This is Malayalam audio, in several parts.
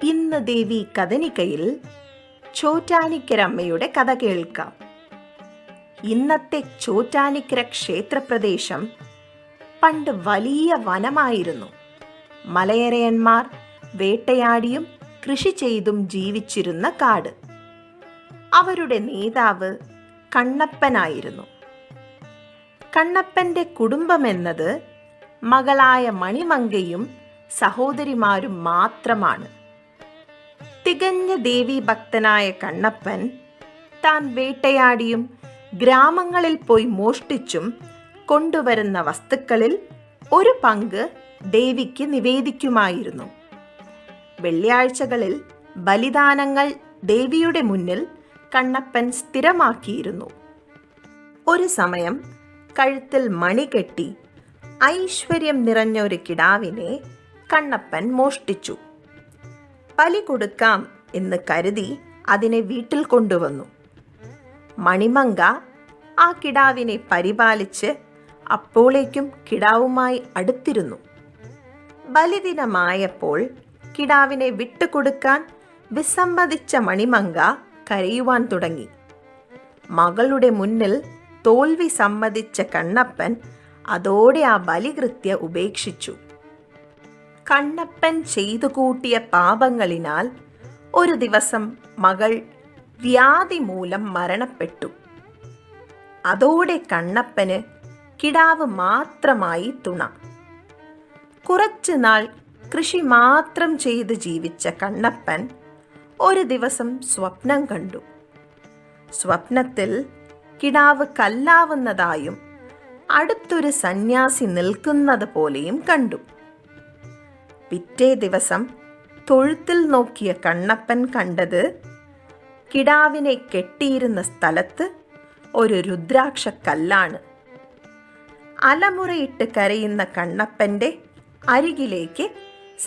ഇന്ന് ദേവി കഥനികയിൽ ചോറ്റാനിക്കരമ്മയുടെ കഥ കേൾക്കാം. ഇന്നത്തെ ചോറ്റാനിക്കര ക്ഷേത്രപ്രദേശം പണ്ട് വലിയ വനമായിരുന്നു. മലയരയന്മാർ വേട്ടയാടിയും കൃഷി ചെയ്തും ജീവിച്ചിരുന്ന കാട്. അവരുടെ നേതാവ് കണ്ണപ്പനായിരുന്നു. കണ്ണപ്പന്റെ കുടുംബമെന്നത് മകളായ മണിമംഗയും സഹോദരിമാരും മാത്രമാണ്. തികഞ്ഞ ദേവീഭക്തനായ കണ്ണപ്പൻ താൻ വേട്ടയാടിയും ഗ്രാമങ്ങളിൽ പോയി മോഷ്ടിച്ചും കൊണ്ടുവരുന്ന വസ്തുക്കളിൽ ഒരു പങ്ക് ദേവിക്ക് നിവേദിക്കുമായിരുന്നു. വെള്ളിയാഴ്ചകളിൽ ബലിദാനങ്ങൾ ദേവിയുടെ മുന്നിൽ കണ്ണപ്പൻ സ്ഥിരമാക്കിയിരുന്നു. ഒരു സമയം കഴുത്തിൽ മണി കെട്ടി ഐശ്വര്യം നിറഞ്ഞ ഒരു കിടാവിനെ കണ്ണപ്പൻ മോഷ്ടിച്ചു. ബലി കൊടുക്കാം എന്ന് കരുതി അതിനെ വീട്ടിൽ കൊണ്ടുവന്നു. മണിമംഗ ആ കിടാവിനെ പരിപാലിച്ച് അപ്പോഴേക്കും കിടാവുമായി അടുത്തിരുന്നു. ബലിദിനമായപ്പോൾ കിടാവിനെ വിട്ടുകൊടുക്കാൻ വിസമ്മതിച്ച മണിമംഗ കരയുവാൻ തുടങ്ങി. മകളുടെ മുന്നിൽ തോൽവി സമ്മതിച്ച കണ്ണപ്പൻ അതോടെ ആ ബലികൃത്യ ഉപേക്ഷിച്ചു. കണ്ണപ്പൻ ചെയ്തു കൂട്ടിയ പാപങ്ങളിനാൽ ഒരു ദിവസം മകൾ വ്യാധി മൂലം മരണപ്പെട്ടു. അതോടെ കണ്ണപ്പന് കിടാവ് മാത്രമായി തുണ. കുറച്ചുനാൾ കൃഷി മാത്രം ചെയ്ത് ജീവിച്ച കണ്ണപ്പൻ ഒരു ദിവസം സ്വപ്നം കണ്ടു. സ്വപ്നത്തിൽ കിടാവ് കല്ലാവുന്നതായും അടുത്തൊരു സന്യാസി നിൽക്കുന്നത് പോലെയും കണ്ടു. പിറ്റേ ദിവസം തൊഴുത്തിൽ നോക്കിയ കണ്ണപ്പൻ കണ്ടത് കിടാവിനെ കെട്ടിയിരുന്ന സ്ഥലത്ത് ഒരു രുദ്രാക്ഷക്കല്ലാണ്. അലമുറയിട്ട് കരയുന്ന കണ്ണപ്പൻ്റെ അരികിലേക്ക്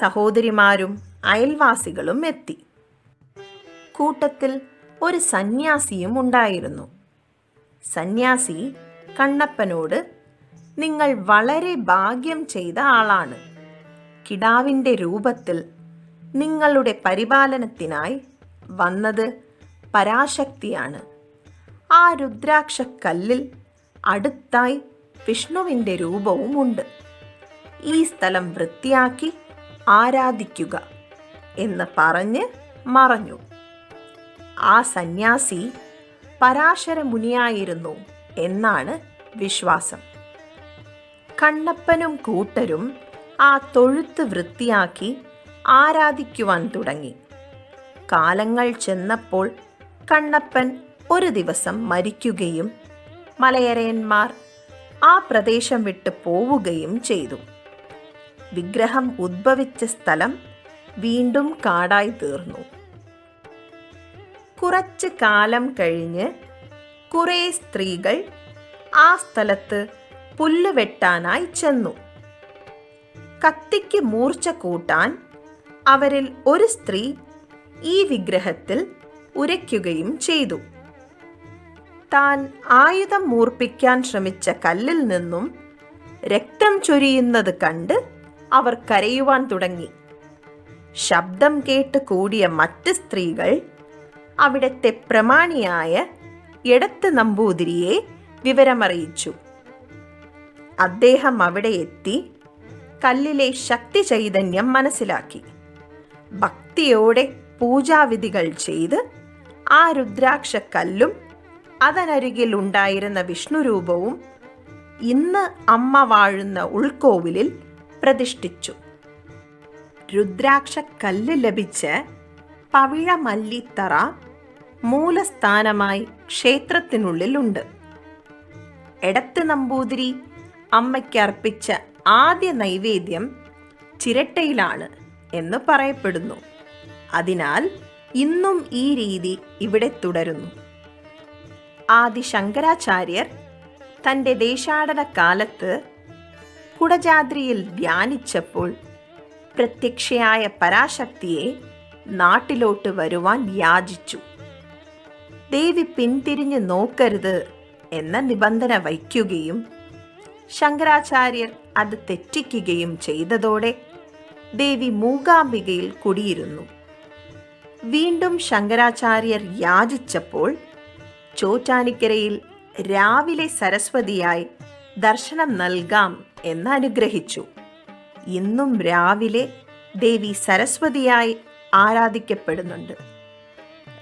സഹോദരിമാരും അയൽവാസികളും എത്തി. കൂട്ടത്തിൽ ഒരു സന്യാസിയും ഉണ്ടായിരുന്നു. സന്യാസി കണ്ണപ്പനോട്, നിങ്ങൾ വളരെ ഭാഗ്യം ചെയ്ത ആളാണ്. കിടാവിൻ്റെ രൂപത്തിൽ നിങ്ങളുടെ പരിപാലനത്തിനായി വന്നത് പരാശക്തിയാണ്. ആ രുദ്രാക്ഷക്കല്ലിൽ അടുത്തായി വിഷ്ണുവിൻ്റെ രൂപവുമുണ്ട്. ഈ സ്ഥലം വൃത്തിയാക്കി ആരാധിക്കുക എന്ന് പറഞ്ഞ് മറഞ്ഞു. ആ സന്യാസി പരാശര മുനിയായിരുന്നു എന്നാണ് വിശ്വാസം. കണ്ണപ്പനും കൂട്ടരും ആ തൊഴുത്ത് വൃത്തിയാക്കി ആരാധിക്കുവാൻ തുടങ്ങി. കാലങ്ങൾ ചെന്നപ്പോൾ കണ്ണപ്പൻ ഒരു ദിവസം മരിക്കുകയും മലയരയന്മാർ ആ പ്രദേശം വിട്ട് പോവുകയും ചെയ്തു. വിഗ്രഹം ഉദ്ഭവിച്ച സ്ഥലം വീണ്ടും കാടായി തീർന്നു. കുറച്ച് കാലം കഴിഞ്ഞ് കുറേ സ്ത്രീകൾ ആ സ്ഥലത്ത് പുല്ല് വെട്ടാനായി ചെന്നു. കത്തിക്ക് മൂർച്ച കൂട്ടാൻ അവരിൽ ഒരു സ്ത്രീ ഈ വിഗ്രഹത്തിൽ ഉരയ്ക്കുകയും ചെയ്തു. താൻ ആയുധം മൂർപ്പിക്കാൻ ശ്രമിച്ച കല്ലിൽ നിന്നും രക്തം ചൊരിയുന്നത് കണ്ട് അവർ കരയുവാൻ തുടങ്ങി. ശബ്ദം കേട്ട് കൂടിയ മറ്റ് സ്ത്രീകൾ അവിടത്തെ പ്രമാണിയായ എടത്ത് നമ്പൂതിരിയെ വിവരമറിയിച്ചു. അദ്ദേഹം അവിടെ എത്തി കല്ലിലെ ശക്തി ചൈതന്യം മനസ്സിലാക്കി. ഭക്തിയോടെ പൂജാവിധികൾ ചെയ്ത് ആ രുദ്രാക്ഷക്കല്ലും അതിനരികിൽ ഉണ്ടായിരുന്ന വിഷ്ണുരൂപവും ഇന്ന് അമ്മ വാഴുന്ന ഉൾക്കോവിലിൽ പ്രതിഷ്ഠിച്ചു. രുദ്രാക്ഷക്കല്ല് ലഭിച്ച് പവിഴമല്ലിത്തറ മൂലസ്ഥാനമായി ക്ഷേത്രത്തിനുള്ളിലുണ്ട്. എടത്ത് നമ്പൂതിരി അമ്മയ്ക്ക് അർപ്പിച്ച ആദ്യ നൈവേദ്യം ചിരട്ടയിലാണ് എന്ന് പറയപ്പെടുന്നു. അതിനാൽ ഇന്നും ഈ രീതി ഇവിടെ തുടരുന്നു. ആദി ശങ്കരാചാര്യർ തൻ്റെ ദേശാടന കാലത്ത് കുടജാദ്രിയിൽ ധ്യാനിച്ചപ്പോൾ പ്രത്യക്ഷയായ പരാശക്തിയെ നാട്ടിലോട്ട് വരുവാൻ യാചിച്ചു. ദേവി പിന്തിരിഞ്ഞ് നോക്കരുത് എന്ന നിബന്ധന വയ്ക്കുകയും ശങ്കരാചാര്യർ അത് തെറ്റിക്കുകയും ചെയ്തതോടെ ദേവി മൂകാംബികയിൽ കുടിയിരുന്നു. വീണ്ടും ശങ്കരാചാര്യർ യാചിച്ചപ്പോൾ ചോറ്റാനിക്കരയിൽ രാവിലെ സരസ്വതിയായി ദർശനം നൽകാം എന്ന് അനുഗ്രഹിച്ചു. ഇന്നും രാവിലെ ദേവി സരസ്വതിയായി ആരാധിക്കപ്പെടുന്നുണ്ട്.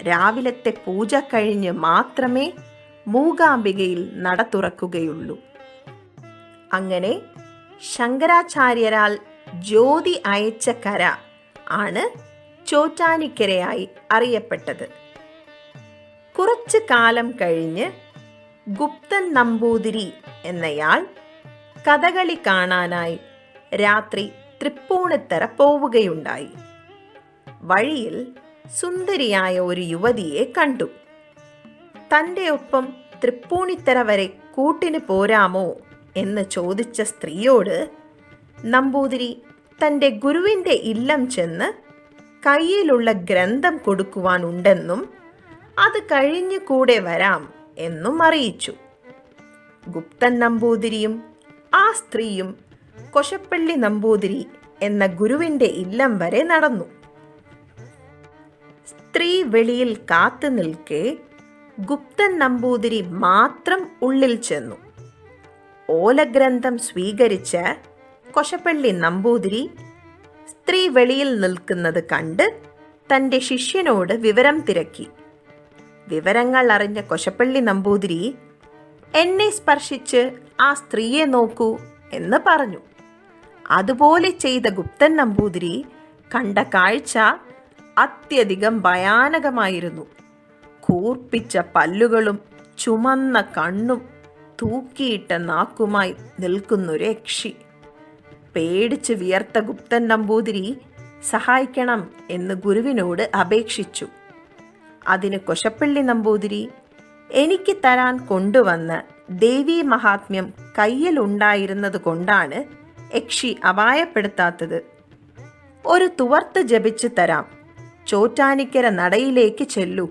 രാവിലത്തെ പൂജ കഴിഞ്ഞ് മാത്രമേ മൂകാംബികയിൽ നട തുറക്കുകയുള്ളൂ. അങ്ങനെ ശങ്കരാചാര്യരാൽ ജ്യോതി അയച്ച കര ആണ് ചോറ്റാനിക്കരയായി അറിയപ്പെട്ടത്. കുറച്ചു കാലം കഴിഞ്ഞ് ഗുപ്തൻ നമ്പൂതിരി എന്നയാൾ കഥകളി കാണാനായി രാത്രി തൃപ്പൂണിത്തറ പോവുകയുണ്ടായി. വഴിയിൽ സുന്ദരിയായ ഒരു യുവതിയെ കണ്ടു. തൻ്റെ ഒപ്പം തൃപ്പൂണിത്തറ വരെ കൂട്ടിന് പോരാമോ എന്ന് ചോദിച്ച സ്ത്രീയോട് നമ്പൂതിരി തൻ്റെ ഗുരുവിൻ്റെ ഇല്ലം ചെന്ന് കയ്യിലുള്ള ഗ്രന്ഥം കൊടുക്കുവാനുണ്ടെന്നും അത് കഴിഞ്ഞു കൂടെ വരാം എന്നും അറിയിച്ചു. ഗുപ്തൻ നമ്പൂതിരിയും ആ സ്ത്രീയും കൊശപ്പള്ളി നമ്പൂതിരി എന്ന ഗുരുവിൻ്റെ ഇല്ലം വരെ നടന്നു. സ്ത്രീ വെളിയിൽ കാത്തു നിൽക്കെ ഗുപ്തൻ നമ്പൂതിരി മാത്രം ഉള്ളിൽ ചെന്നു. ഓലഗ്രന്ഥം സ്വീകരിച്ച കൊശപ്പള്ളി നമ്പൂതിരി സ്ത്രീ വെളിയിൽ നിൽക്കുന്നത് കണ്ട് തൻ്റെ ശിഷ്യനോട് വിവരം തിരക്കി. വിവരങ്ങൾ അറിഞ്ഞ കൊശപ്പള്ളി നമ്പൂതിരി എന്നെ സ്പർശിച്ച് ആ സ്ത്രീയെ നോക്കൂ എന്ന് പറഞ്ഞു. അതുപോലെ ചെയ്ത ഗുപ്തൻ നമ്പൂതിരി കണ്ട കാഴ്ച അത്യധികം ഭയാനകമായിരുന്നു. കൂർപ്പിച്ച പല്ലുകളും ചുമന്ന കണ്ണും തൂക്കിയിട്ട നാക്കുമായി നിൽക്കുന്നൊരു യക്ഷി. പേടിച്ച് വിയർത്ത ഗുപ്തൻ നമ്പൂതിരി സഹായിക്കണം എന്ന് ഗുരുവിനോട് അപേക്ഷിച്ചു. അതിന് കൊശപ്പള്ളി നമ്പൂതിരി എനിക്ക് തരാൻ കൊണ്ടുവന്ന ദേവീ മഹാത്മ്യം കയ്യിലുണ്ടായിരുന്നത് കൊണ്ടാണ് യക്ഷി അപായപ്പെടുത്താത്തത്. ഒരു തുവർത്ത് ജപിച്ച് തരാം. ചോറ്റാനിക്കര നടയിലേക്ക് ചെല്ലൂ.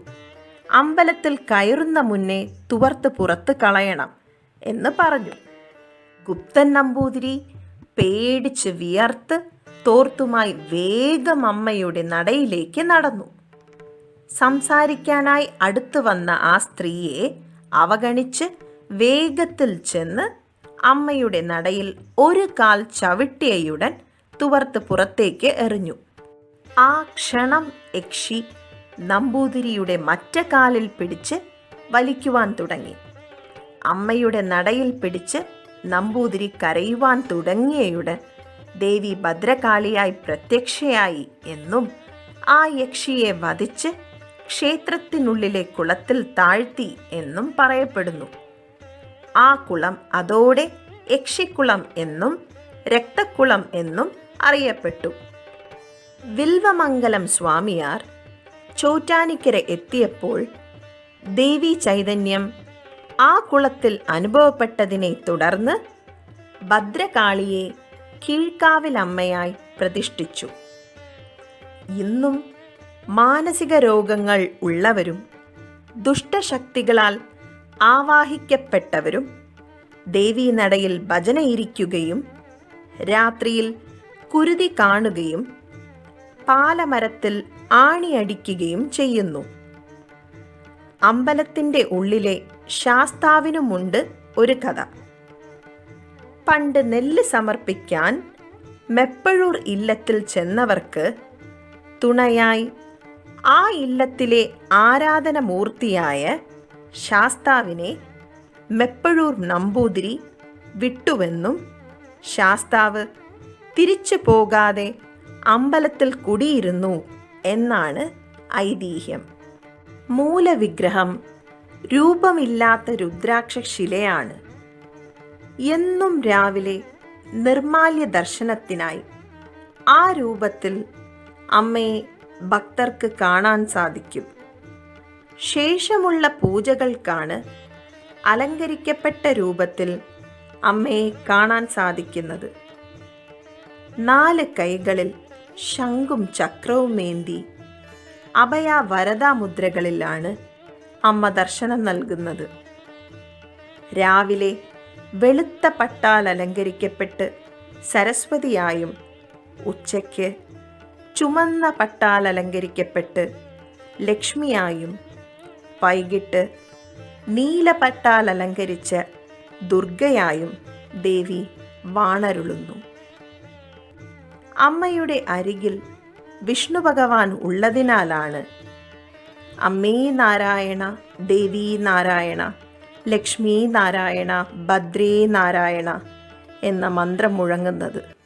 അമ്പലത്തിൽ കയറുന്ന മുന്നേ തുവർത്ത് പുറത്ത് കളയണം എന്ന് പറഞ്ഞു. ഗുപ്തൻ നമ്പൂതിരി പേടിച്ച് വിയർത്ത് തോർത്തുമായി വേഗം അമ്മയുടെ നടയിലേക്ക് നടന്നു. സംസാരിക്കാനായി അടുത്തു വന്ന ആ സ്ത്രീയെ അവഗണിച്ച് വേഗത്തിൽ ചെന്ന് അമ്മയുടെ നടയിൽ ഒരു കാൽ ചവിട്ടിയയുടൻ തുവർത്ത് പുറത്തേക്ക് എറിഞ്ഞു. ആ ക്ഷണം യക്ഷി നമ്പൂതിരിയുടെ മറ്റേ കാലിൽ പിടിച്ച് വലിക്കുവാൻ തുടങ്ങി. അമ്മയുടെ നടയിൽ പിടിച്ച് നമ്പൂതിരി കരയുവാൻ തുടങ്ങിയയുടൻ ദേവി ഭദ്രകാളിയായി പ്രത്യക്ഷയായി എന്നും ആ യക്ഷിയെ വധിച്ച് ക്ഷേത്രത്തിനുള്ളിലെ കുളത്തിൽ താഴ്ത്തി എന്നും പറയപ്പെടുന്നു. ആ കുളം അതോടെ യക്ഷിക്കുളം എന്നും രക്തക്കുളം എന്നും അറിയപ്പെട്ടു. വിൽവമംഗലം സ്വാമിയാർ ചോറ്റാനിക്കര എത്തിയപ്പോൾ ദേവി ചൈതന്യം ആ കുളത്തിൽ അനുഭവപ്പെട്ടതിനെ തുടർന്ന് ഭദ്രകാളിയെ കീഴ്ക്കാവിലമ്മയായി പ്രതിഷ്ഠിച്ചു. ഇന്നും മാനസിക രോഗങ്ങൾ ഉള്ളവരും ദുഷ്ടശക്തികളാൽ ആവാഹിക്കപ്പെട്ടവരും ദേവീനടയിൽ ഭജനയിരിക്കുകയും രാത്രിയിൽ കുരുതി കാണുകയും പാലമരത്തിൽ ആണിയടിക്കുകയും ചെയ്യുന്നു. അമ്പലത്തിൻ്റെ ഉള്ളിലെ ശാസ്താവിനുമുണ്ട് ഒരു കഥ. പണ്ട് നെല്ല് സമർപ്പിക്കാൻ മെപ്പഴൂർ ഇല്ലത്തിൽ ചെന്നവർക്ക് തുണയായി ആ ഇല്ലത്തിലെ ആരാധനമൂർത്തിയായ ശാസ്താവിനെ മെപ്പഴൂർ നമ്പൂതിരി വിട്ടുവെന്നും ശാസ്താവ് തിരിച്ചു പോകാതെ അമ്പലത്തിൽ കുടിയിരുന്നു എന്നാണ് ഐതിഹ്യം. മൂലവിഗ്രഹം രൂപമില്ലാത്ത രുദ്രാക്ഷ ശിലയാണ്. എന്നും രാവിലെ നിർമാല്യ ദർശനത്തിനായി ആ രൂപത്തിൽ അമ്മയെ ഭക്തർക്ക് കാണാൻ സാധിക്കും. ശേഷമുള്ള പൂജകൾക്കാണ് അലങ്കരിക്കപ്പെട്ട രൂപത്തിൽ അമ്മയെ കാണാൻ സാധിക്കുന്നത്. 4 കൈകളിൽ ശംഖും ചക്രവുമേന്തി അഭയ വരദാ മുദ്രകളിലാണ് അമ്മ ദർശനം നൽകുന്നത്. രാവിലെ വെളുത്ത പട്ടാൽ അലങ്കരിക്കപ്പെട്ട് സരസ്വതിയായും ഉച്ചയ്ക്ക് ചുമന്ന പട്ടാൽ അലങ്കരിക്കപ്പെട്ട് ലക്ഷ്മിയായും വൈകിട്ട് നീലപട്ടാൽ അലങ്കരിച്ച ദുർഗയായും ദേവി വാണരുളുന്നു. അമ്മയുടെ അരികിൽ വിഷ്ണു ഭഗവാൻ ഉള്ളതിനാലാണ് അമ്മേ നാരായണ, ദേവി നാരായണ, ലക്ഷ്മി നാരായണ, ഭദ്രേ നാരായണ എന്ന മന്ത്രം മുഴങ്ങുന്നത്.